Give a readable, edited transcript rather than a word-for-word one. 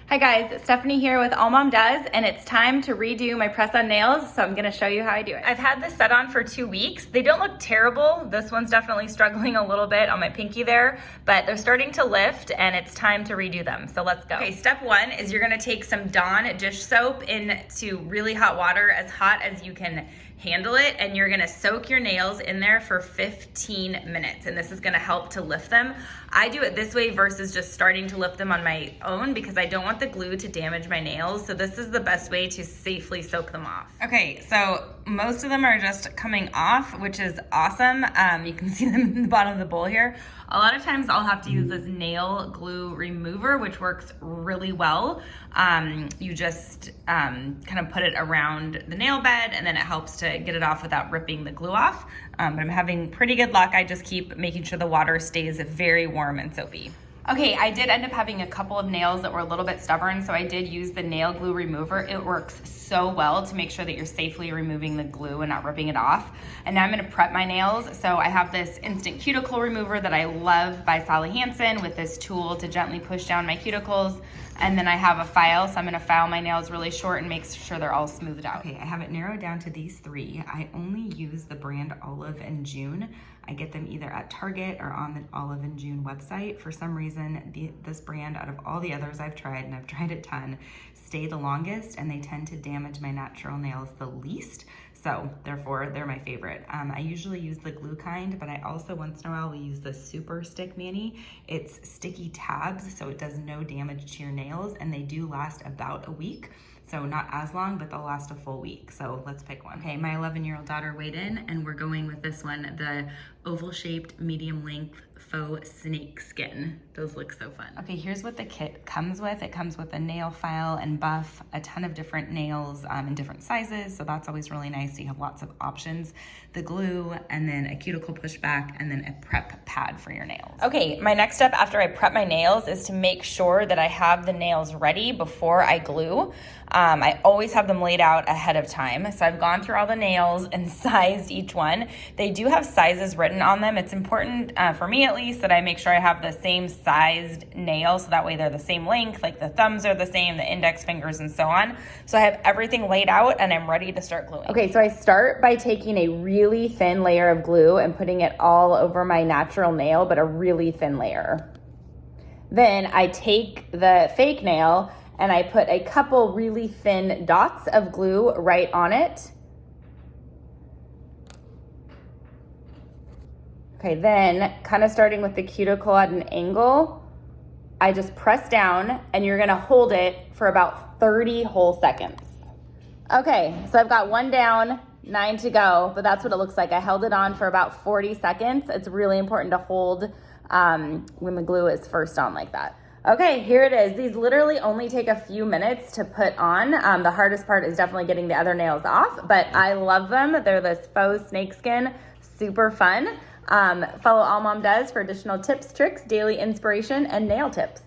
Hi guys, Stephanie here with All Mom Does, and it's time to redo my press-on nails, so I'm gonna show you how I do it. I've had this set on for 2 weeks. They don't look terrible. This one's definitely struggling a little bit on my pinky there, but they're starting to lift and it's time to redo them, so let's go. Okay, step one is you're gonna take some Dawn dish soap into really hot water, as hot as you can handle it, and you're gonna soak your nails in there for 15 minutes, and this is gonna help to lift them. I do it this way versus just starting to lift them on my own because I don't want the glue to damage my nails, so this is the best way to safely soak them off. Okay, so most of them are just coming off, which is awesome. You can see them in the bottom of the bowl here. A lot of times I'll have to use this nail glue remover, which works really well. You just kind of put it around the nail bed and then it helps to get it off without ripping the glue off. But I'm having pretty good luck. I just keep making sure the water stays very warm and soapy. Okay, I did end up having a couple of nails that were a little bit stubborn, so I did use the nail glue remover. It works so well to make sure that you're safely removing the glue and not ripping it off. And now I'm gonna prep my nails. So I have this instant cuticle remover that I love by Sally Hansen with this tool to gently push down my cuticles. And then I have a file, so I'm gonna file my nails really short and make sure they're all smoothed out. Okay, I have it narrowed down to these 3. I only use the brand Olive and June. I get them either at Target or on the Olive and June website. For some reason, this brand, out of all the others I've tried, and I've tried a ton, stay the longest, and they tend to damage my natural nails the least. So therefore, they're my favorite. I usually use the glue kind, but I also once in a while will use the Super Stick Mani. It's sticky tabs, so it does no damage to your nails, and they do last about a week. So not as long, but they'll last a full week. So let's pick one. Okay, my 11-year-old daughter weighed in, and we're going with this one, the oval-shaped, medium-length faux snake skin. Those look so fun. Okay, here's what the kit comes with. It comes with a nail file and buff, a ton of different nails in different sizes, so that's always really nice. So you have lots of options. The glue, and then a cuticle pushback, and then a prep pad for your nails. Okay, my next step after I prep my nails is to make sure that I have the nails ready before I glue. I always have them laid out ahead of time. So I've gone through all the nails and sized each one. They do have sizes written on them. It's important, for me at least, that I make sure I have the same sized nail, so that way they're the same length, like the thumbs are the same, the index fingers, and so on. So I have everything laid out and I'm ready to start gluing. Okay, so I start by taking a really thin layer of glue and putting it all over my natural nail, but a really thin layer. Then I take the fake nail and I put a couple really thin dots of glue right on it. Okay, then kind of starting with the cuticle at an angle, I just press down and you're gonna hold it for about 30 whole seconds. Okay, so I've got 1 down, 9 to go, but that's what it looks like. I held it on for about 40 seconds. It's really important to hold when the glue is first on like that. Okay, here it is. These literally only take a few minutes to put on. The hardest part is definitely getting the other nails off, but I love them. They're this faux snakeskin, super fun. Follow All Mom Does for additional tips, tricks, daily inspiration, and nail tips.